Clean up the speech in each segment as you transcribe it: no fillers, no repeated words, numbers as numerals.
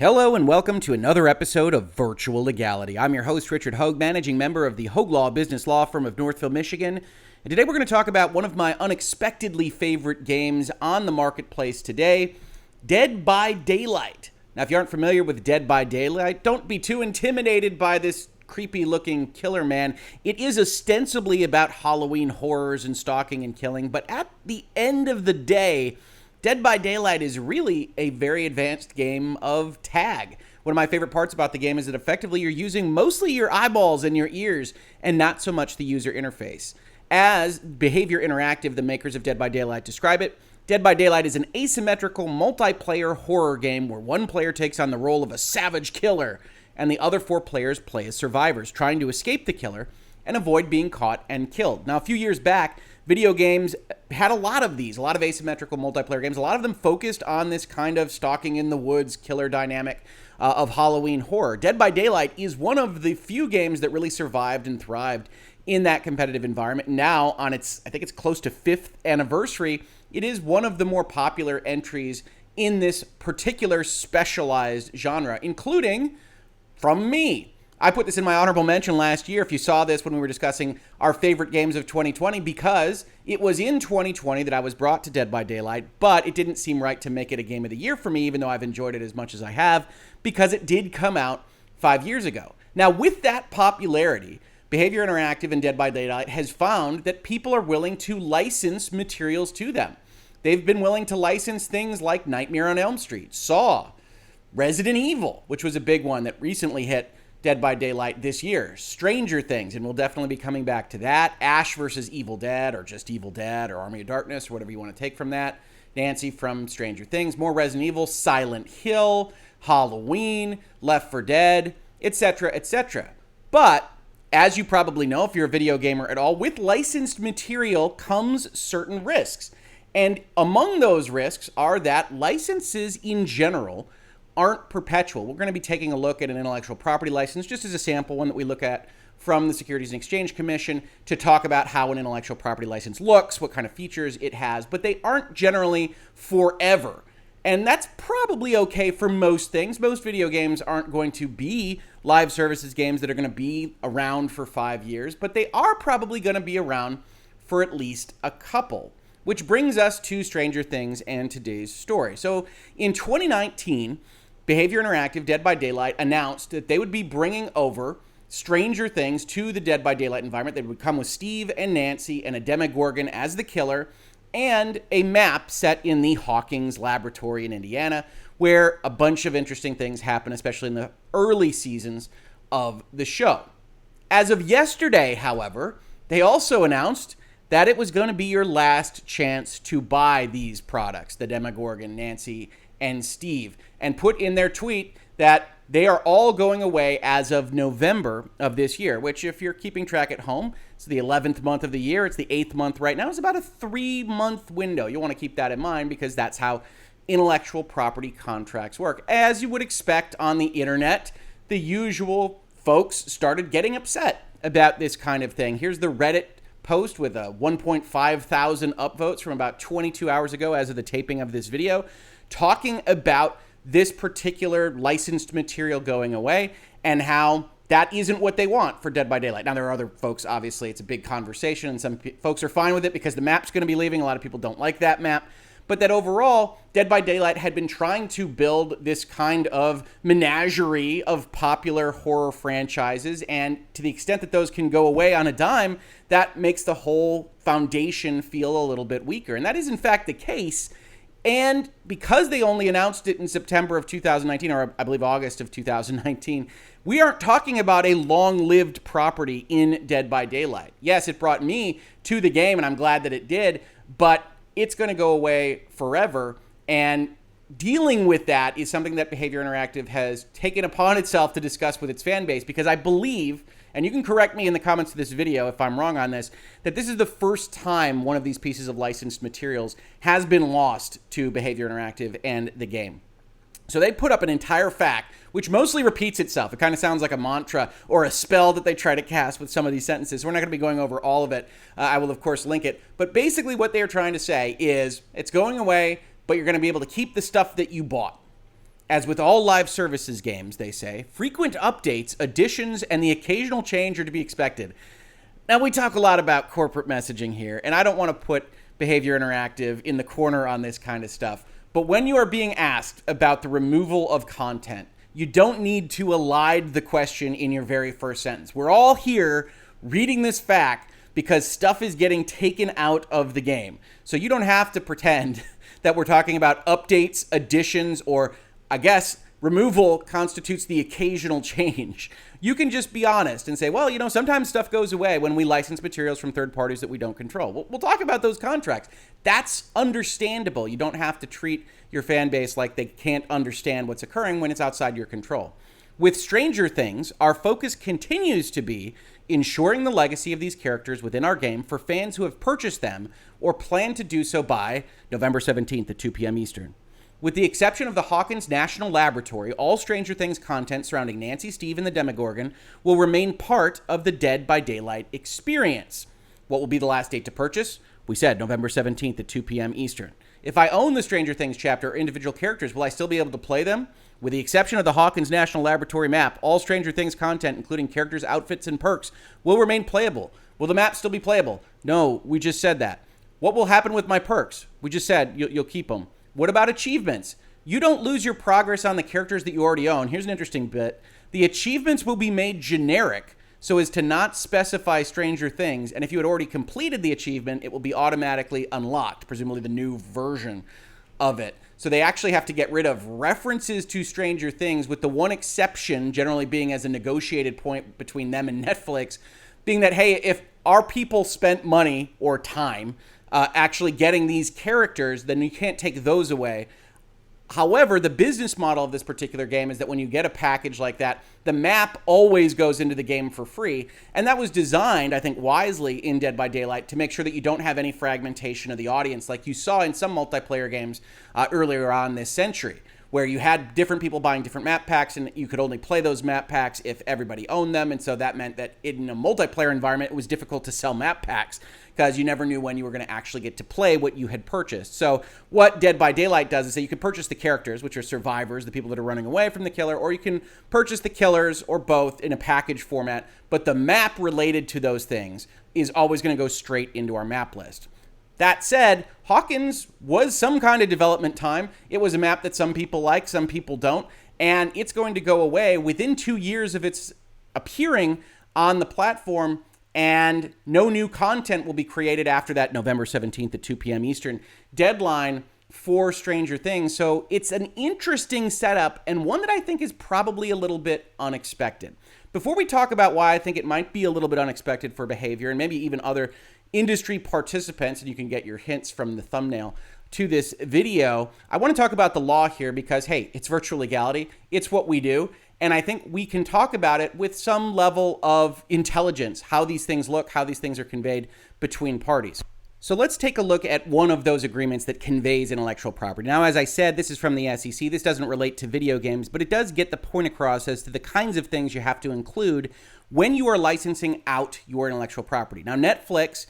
Hello and welcome to another episode of Virtual Legality. I'm your host, Richard Hoeg, managing member of the Hoeg Law business law firm of Northville, Michigan. And today we're going to talk about one of my unexpectedly favorite games on the marketplace today, Dead by Daylight. Now, if you aren't familiar with Dead by Daylight, don't be too intimidated by this creepy-looking killer man. It is ostensibly about Halloween horrors and stalking and killing, but at the end of the day, Dead by Daylight is really a very advanced game of tag. One of my favorite parts about the game is that effectively you're using mostly your eyeballs and your ears and not so much the user interface. As Behavior Interactive, the makers of Dead by Daylight, describe it, Dead by Daylight is an asymmetrical multiplayer horror game where one player takes on the role of a savage killer and the other four players play as survivors, trying to escape the killer and avoid being caught and killed. Now, a few years back, video games had a lot of these, a lot of asymmetrical multiplayer games. A lot of them focused on this kind of stalking in the woods killer dynamic of Halloween horror. Dead by Daylight is one of the few games that really survived and thrived in that competitive environment. Now, on its, I think it's close to 5th anniversary, it is one of the more popular entries in this particular specialized genre, including from me. I put this in my honorable mention last year, if you saw this when we were discussing our favorite games of 2020, because it was in 2020 that I was brought to Dead by Daylight, but it didn't seem right to make it a game of the year for me, even though I've enjoyed it as much as I have, because it did come out 5 years ago. Now, with that popularity, Behavior Interactive and Dead by Daylight has found that people are willing to license materials to them. They've been willing to license things like Nightmare on Elm Street, Saw, Resident Evil, which was a big one that recently hit Dead by Daylight this year, Stranger Things, and we'll definitely be coming back to that, Ash versus Evil Dead, or just Evil Dead, or Army of Darkness, or whatever you want to take from that, Nancy from Stranger Things, more Resident Evil, Silent Hill, Halloween, Left 4 Dead, etc., etc. But, as you probably know, if you're a video gamer at all, with licensed material comes certain risks. And among those risks are that licenses in general aren't perpetual. We're going to be taking a look at an intellectual property license, just as a sample, one that we look at from the Securities and Exchange Commission, to talk about how an intellectual property license looks, what kind of features it has, but they aren't generally forever. And that's probably okay for most things. Most video games aren't going to be live services games that are going to be around for 5 years, but they are probably going to be around for at least a couple. Which brings us to Stranger Things and today's story. So in 2019, Behavior Interactive, Dead by Daylight, announced that they would be bringing over Stranger Things to the Dead by Daylight environment. They would come with Steve and Nancy and a Demogorgon as the killer, and a map set in the Hawkins Laboratory in Indiana, where a bunch of interesting things happen, especially in the early seasons of the show. As of yesterday, however, they also announced that it was going to be your last chance to buy these products, the Demogorgon, Nancy, and Steve, and put in their tweet that they are all going away as of November of this year, which, if you're keeping track at home, it's the 11th month of the year. It's the 8th month right now. It's about a 3-month window. You'll want to keep that in mind because that's how intellectual property contracts work. As you would expect on the internet, the usual folks started getting upset about this kind of thing. Here's the Reddit post with a 1.5 thousand upvotes from about 22 hours ago as of the taping of this video, talking about this particular licensed material going away and how that isn't what they want for Dead by Daylight. Now, there are other folks, obviously, it's a big conversation, and some folks are fine with it because the map's going to be leaving. A lot of people don't like that map. But that overall, Dead by Daylight had been trying to build this kind of menagerie of popular horror franchises, and to the extent that those can go away on a dime, that makes the whole foundation feel a little bit weaker. And that is, in fact, the case. And because they only announced it in September of 2019, or I believe August of 2019, we aren't talking about a long-lived property in Dead by Daylight. Yes, it brought me to the game, and I'm glad that it did, but it's going to go away forever. And dealing with that is something that Behavior Interactive has taken upon itself to discuss with its fan base, because I believe, and you can correct me in the comments of this video if I'm wrong on this, that this is the first time one of these pieces of licensed materials has been lost to Behavior Interactive and the game. So they put up an entire fact, which mostly repeats itself. It kind of sounds like a mantra or a spell that they try to cast with some of these sentences. So we're not going to be going over all of it. I will, of course, link it. But basically what they're trying to say is it's going away, but you're going to be able to keep the stuff that you bought. As with all live services games, they say, frequent updates, additions, and the occasional change are to be expected. Now, we talk a lot about corporate messaging here, and I don't want to put Behavior Interactive in the corner on this kind of stuff. But when you are being asked about the removal of content, you don't need to elide the question in your very first sentence. We're all here reading this fact because stuff is getting taken out of the game. So you don't have to pretend that we're talking about updates, additions, or, I guess, removal constitutes the occasional change. You can just be honest and say, well, sometimes stuff goes away when we license materials from third parties that we don't control. We'll talk about those contracts. That's understandable. You don't have to treat your fan base like they can't understand what's occurring when it's outside your control. With Stranger Things, our focus continues to be ensuring the legacy of these characters within our game for fans who have purchased them or plan to do so by November 17th at 2 p.m. Eastern. With the exception of the Hawkins National Laboratory, all Stranger Things content surrounding Nancy, Steve, and the Demogorgon will remain part of the Dead by Daylight experience. What will be the last date to purchase? We said November 17th at 2 p.m. Eastern. If I own the Stranger Things chapter or individual characters, will I still be able to play them? With the exception of the Hawkins National Laboratory map, all Stranger Things content, including characters, outfits, and perks, will remain playable. Will the map still be playable? No, we just said that. What will happen with my perks? We just said you'll keep them. What about achievements? You don't lose your progress on the characters that you already own. Here's an interesting bit. The achievements will be made generic so as to not specify Stranger Things, and if you had already completed the achievement, it will be automatically unlocked, presumably the new version of it. So they actually have to get rid of references to Stranger Things, with the one exception generally being as a negotiated point between them and Netflix, being that, hey, if our people spent money or time actually getting these characters, then you can't take those away. However, the business model of this particular game is that when you get a package like that, the map always goes into the game for free. And that was designed, I think, wisely in Dead by Daylight to make sure that you don't have any fragmentation of the audience like you saw in some multiplayer games earlier on this century, where you had different people buying different map packs, and you could only play those map packs if everybody owned them. And so that meant that in a multiplayer environment, it was difficult to sell map packs because you never knew when you were going to actually get to play what you had purchased. So what Dead by Daylight does is that you can purchase the characters, which are survivors, the people that are running away from the killer, or you can purchase the killers or both in a package format. But the map related to those things is always going to go straight into our map list. That said, Hawkins was some kind of development time. It was a map that some people like, some people don't, and it's going to go away within 2 years of its appearing on the platform, and no new content will be created after that November 17th at 2 p.m. Eastern deadline for Stranger Things. So it's an interesting setup, and one that I think is probably a little bit unexpected. Before we talk about why I think it might be a little bit unexpected for Behavior and maybe even other industry participants, and you can get your hints from the thumbnail to this video, I want to talk about the law here because, hey, it's virtual legality. It's what we do. And I think we can talk about it with some level of intelligence, how these things look, how these things are conveyed between parties. So let's take a look at one of those agreements that conveys intellectual property. Now, as I said, this is from the SEC. This doesn't relate to video games, but it does get the point across as to the kinds of things you have to include when you are licensing out your intellectual property. Now, Netflix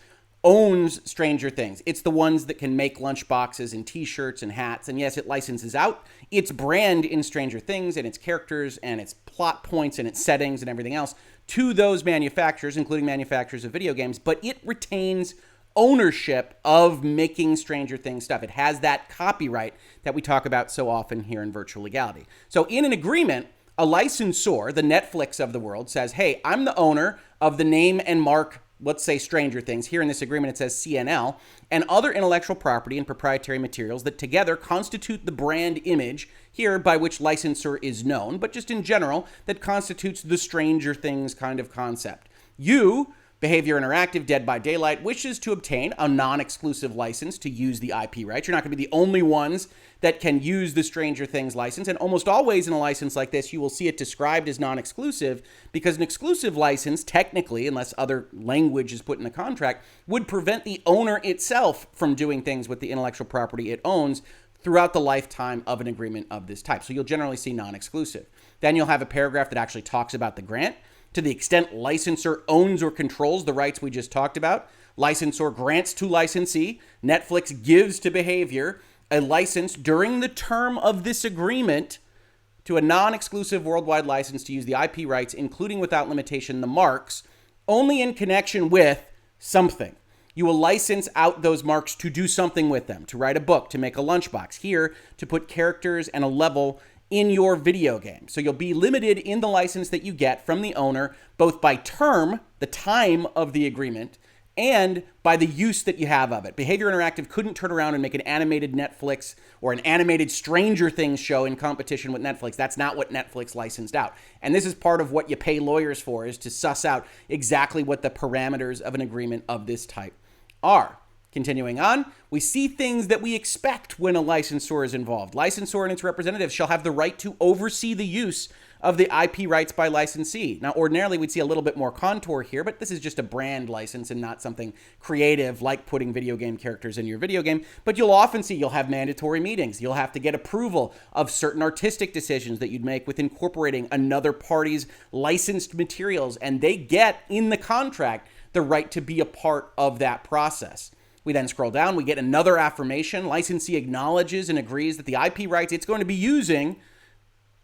owns Stranger Things. It's the ones that can make lunchboxes and t-shirts and hats. And yes, it licenses out its brand in Stranger Things and its characters and its plot points and its settings and everything else to those manufacturers, including manufacturers of video games. But it retains ownership of making Stranger Things stuff. It has that copyright that we talk about so often here in virtual legality. So in an agreement, a licensor, the Netflix of the world, says, hey, I'm the owner of the name and mark, let's say Stranger Things. Here in this agreement, it says CNL, and other intellectual property and proprietary materials that together constitute the brand image here by which licensor is known, but just in general, that constitutes the Stranger Things kind of concept. You, Behavior Interactive, Dead by Daylight, wishes to obtain a non-exclusive license to use the IP rights. You're not going to be the only ones that can use the Stranger Things license, and almost always in a license like this, you will see it described as non-exclusive because an exclusive license, technically, unless other language is put in the contract, would prevent the owner itself from doing things with the intellectual property it owns throughout the lifetime of an agreement of this type. So you'll generally see non-exclusive. Then you'll have a paragraph that actually talks about the grant. To the extent licensor owns or controls the rights we just talked about, licensor grants to licensee, Netflix gives to Behavior a license during the term of this agreement to a non-exclusive worldwide license to use the IP rights, including without limitation the marks, only in connection with something. You will license out those marks to do something with them, to write a book, to make a lunchbox, here to put characters and a level in your video game. So you'll be limited in the license that you get from the owner, both by term, the time of the agreement, and by the use that you have of it. Behavior Interactive couldn't turn around and make an animated Netflix or an animated Stranger Things show in competition with Netflix. That's not what Netflix licensed out. And this is part of what you pay lawyers for, is to suss out exactly what the parameters of an agreement of this type are. Continuing on, we see things that we expect when a licensor is involved. Licensor and its representatives shall have the right to oversee the use of the IP rights by licensee. Now, ordinarily, we'd see a little bit more contour here, but this is just a brand license and not something creative like putting video game characters in your video game. But you'll often see you'll have mandatory meetings. You'll have to get approval of certain artistic decisions that you'd make with incorporating another party's licensed materials, and they get in the contract the right to be a part of that process. We then scroll down, we get another affirmation. Licensee acknowledges and agrees that the IP rights it's going to be using,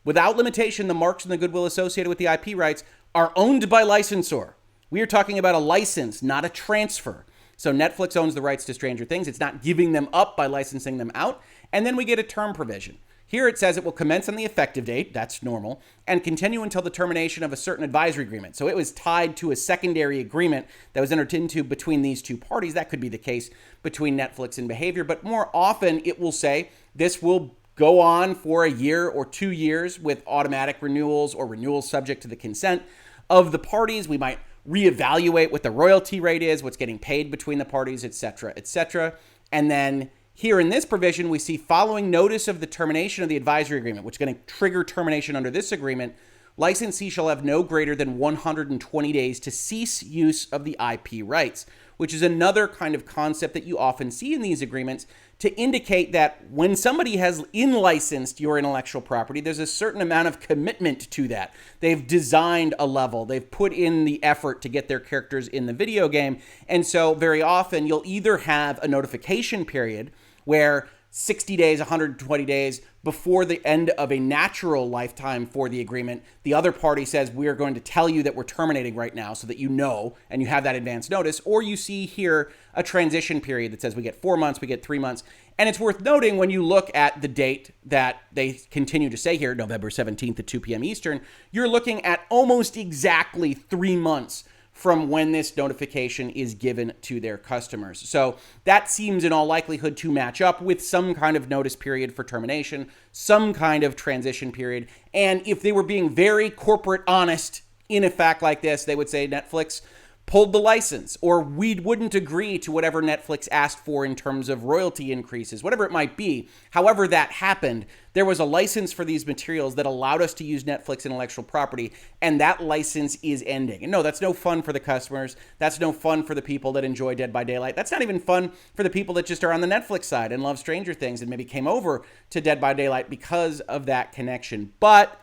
without limitation, the marks and the goodwill associated with the IP rights are owned by licensor. We are talking about a license, not a transfer. So Netflix owns the rights to Stranger Things. It's not giving them up by licensing them out. And then we get a term provision. Here it says it will commence on the effective date, that's normal, and continue until the termination of a certain advisory agreement. So it was tied to a secondary agreement that was entered into between these two parties. That could be the case between Netflix and Behavior, but more often it will say this will go on for a year or 2 years with automatic renewals or renewals subject to the consent of the parties. We might reevaluate what the royalty rate is, what's getting paid between the parties, et cetera, and then here in this provision, we see following notice of the termination of the advisory agreement, which is going to trigger termination under this agreement, licensee shall have no greater than 120 days to cease use of the IP rights, which is another kind of concept that you often see in these agreements to indicate that when somebody has in-licensed your intellectual property, there's a certain amount of commitment to that. They've designed a level. They've put in the effort to get their characters in the video game. And so very often you'll either have a notification period where 60 days, 120 days before the end of a natural lifetime for the agreement, the other party says, we are going to tell you that we're terminating right now so that you know and you have that advance notice. Or you see here a transition period that says we get 4 months, we get 3 months. And it's worth noting when you look at the date that they continue to say here, November 17th at 2 p.m. Eastern, you're looking at almost exactly 3 months from when this notification is given to their customers. So that seems in all likelihood to match up with some kind of notice period for termination, some kind of transition period. And if they were being very corporate honest in a fact like this, they would say Netflix pulled the license, or we wouldn't agree to whatever Netflix asked for in terms of royalty increases, whatever it might be. However that happened, there was a license for these materials that allowed us to use Netflix intellectual property, and that license is ending. And no, that's no fun for the customers. That's no fun for the people that enjoy Dead by Daylight. That's not even fun for the people that just are on the Netflix side and love Stranger Things and maybe came over to Dead by Daylight because of that connection. But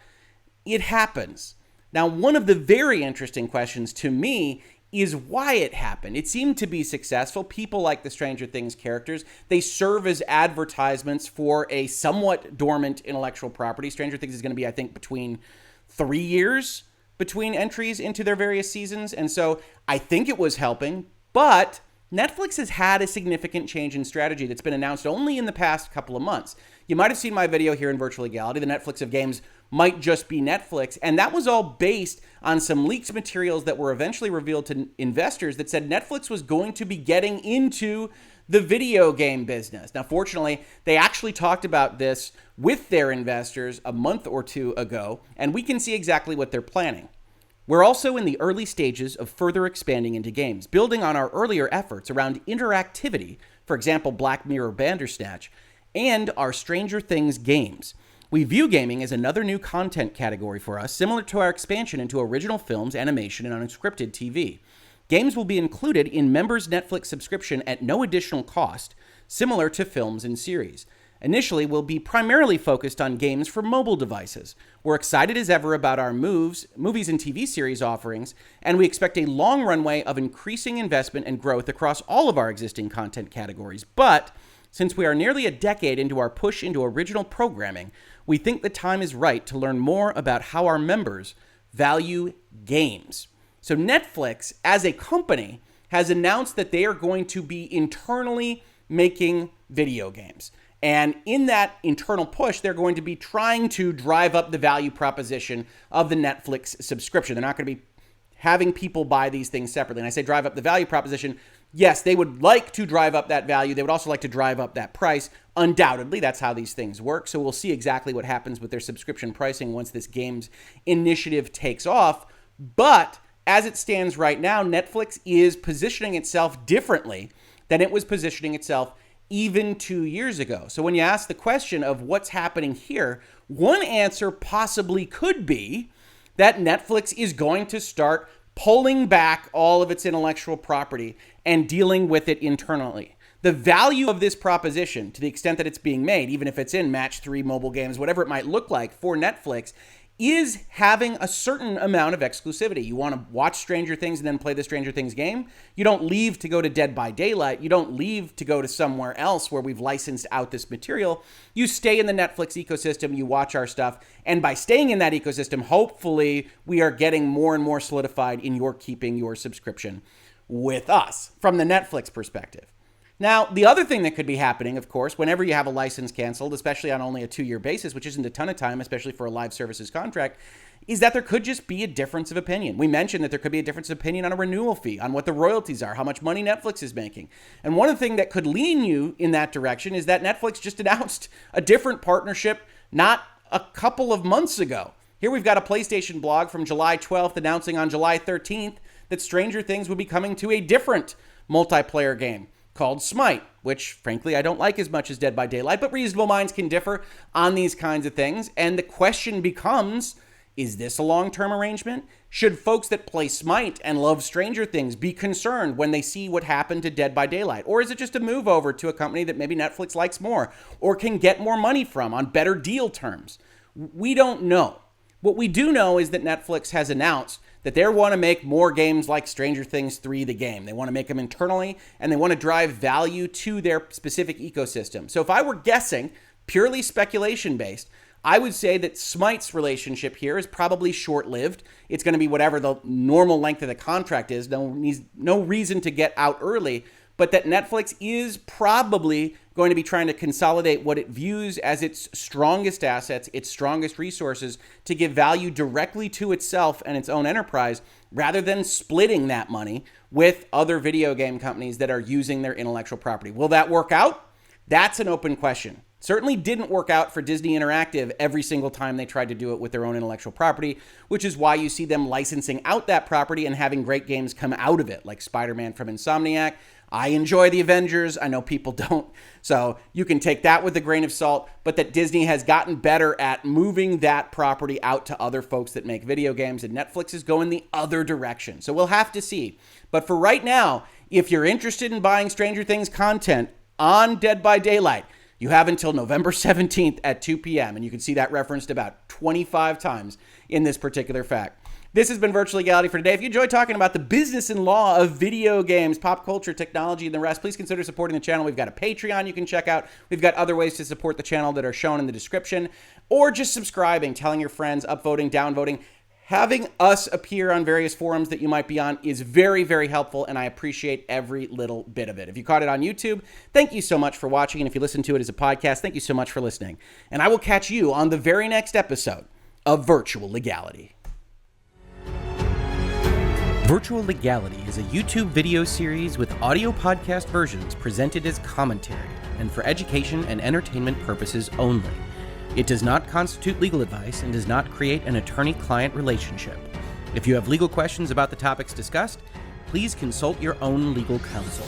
it happens. Now, one of the very interesting questions to me is why it happened. It seemed to be successful. People like the Stranger Things characters. They serve as advertisements for a somewhat dormant intellectual property. Stranger Things is going to be, I think, between 3 years between entries into their various seasons. And so I think it was helping, but Netflix has had a significant change in strategy that's been announced only in the past couple of months. You might have seen my video here in Virtual Legality, the Netflix of games might just be Netflix. And that was all based on some leaked materials that were eventually revealed to investors that said Netflix was going to be getting into the video game business. Now, fortunately, they actually talked about this with their investors a month or two ago, and we can see exactly what they're planning. We're also in the early stages of further expanding into games, building on our earlier efforts around interactivity, for example, Black Mirror Bandersnatch, and our Stranger Things games. We view gaming as another new content category for us, similar to our expansion into original films, animation, and unscripted TV. Games will be included in members' Netflix subscription at no additional cost, similar to films and series. Initially, we'll be primarily focused on games for mobile devices. We're excited as ever about our movies and TV series offerings, and we expect a long runway of increasing investment and growth across all of our existing content categories. But Since we are nearly a decade into our push into original programming, we think the time is right to learn more about how our members value games. So Netflix, as a company, has announced that they are going to be internally making video games. And in that internal push, they're going to be trying to drive up the value proposition of the Netflix subscription. They're not going to be having people buy these things separately. And I say drive up the value proposition. Yes, they would like to drive up that value. They would also like to drive up that price. Undoubtedly, that's how these things work. So we'll see exactly what happens with their subscription pricing once this games initiative takes off. But as it stands right now, Netflix is positioning itself differently than it was positioning itself even 2 years ago. So when you ask the question of what's happening here, one answer possibly could be that Netflix is going to start pulling back all of its intellectual property and dealing with it internally. The value of this proposition, to the extent that it's being made, even if it's in Match 3 mobile games, whatever it might look like for Netflix, is having a certain amount of exclusivity. You want to watch Stranger Things and then play the Stranger Things game. You don't leave to go to Dead by Daylight. You don't leave to go to somewhere else where we've licensed out this material. You stay in the Netflix ecosystem, you watch our stuff, and by staying in that ecosystem, hopefully we are getting more and more solidified in your keeping your subscription with us from the Netflix perspective. Now, the other thing that could be happening, of course, whenever you have a license canceled, especially on only a 2-year basis, which isn't a ton of time, especially for a live services contract, is that there could just be a difference of opinion. We mentioned that there could be a difference of opinion on a renewal fee, on what the royalties are, how much money Netflix is making. And one of the things that could lean you in that direction is that Netflix just announced a different partnership not a couple of months ago. Here we've got a PlayStation blog from July 12th announcing on July 13th that Stranger Things would be coming to a different multiplayer game called Smite, which frankly I don't like as much as Dead by Daylight, but reasonable minds can differ on these kinds of things. And the question becomes, is this a long-term arrangement? Should folks that play Smite and love Stranger Things be concerned when they see what happened to Dead by Daylight? Or is it just a move over to a company that maybe Netflix likes more or can get more money from on better deal terms? We don't know. What we do know is that Netflix has announced that they want to make more games like Stranger Things 3 the game. They want to make them internally, and they want to drive value to their specific ecosystem. So if I were guessing, purely speculation-based, I would say that Smite's relationship here is probably short-lived. It's going to be whatever the normal length of the contract is. No reason to get out early, but that Netflix is probably going to be trying to consolidate what it views as its strongest assets, its strongest resources, to give value directly to itself and its own enterprise, rather than splitting that money with other video game companies that are using their intellectual property. Will that work out? That's an open question. Certainly didn't work out for Disney Interactive every single time they tried to do it with their own intellectual property, which is why you see them licensing out that property and having great games come out of it, like Spider-Man from Insomniac. I enjoy the Avengers. I know people don't. So you can take that with a grain of salt, but that Disney has gotten better at moving that property out to other folks that make video games, and Netflix is going the other direction. So we'll have to see. But for right now, if you're interested in buying Stranger Things content on Dead by Daylight, you have until November 17th at 2 p.m., and you can see that referenced about 25 times in this particular fact. This has been Virtual Legality for today. If you enjoy talking about the business and law of video games, pop culture, technology, and the rest, please consider supporting the channel. We've got a Patreon you can check out. We've got other ways to support the channel that are shown in the description, or just subscribing, telling your friends, upvoting, downvoting. Having us appear on various forums that you might be on is very, very helpful, and I appreciate every little bit of it. If you caught it on YouTube, thank you so much for watching, and if you listen to it as a podcast, thank you so much for listening. And I will catch you on the very next episode of Virtual Legality. Virtual Legality is a YouTube video series with audio podcast versions presented as commentary and for education and entertainment purposes only. It does not constitute legal advice and does not create an attorney-client relationship. If you have legal questions about the topics discussed, please consult your own legal counsel.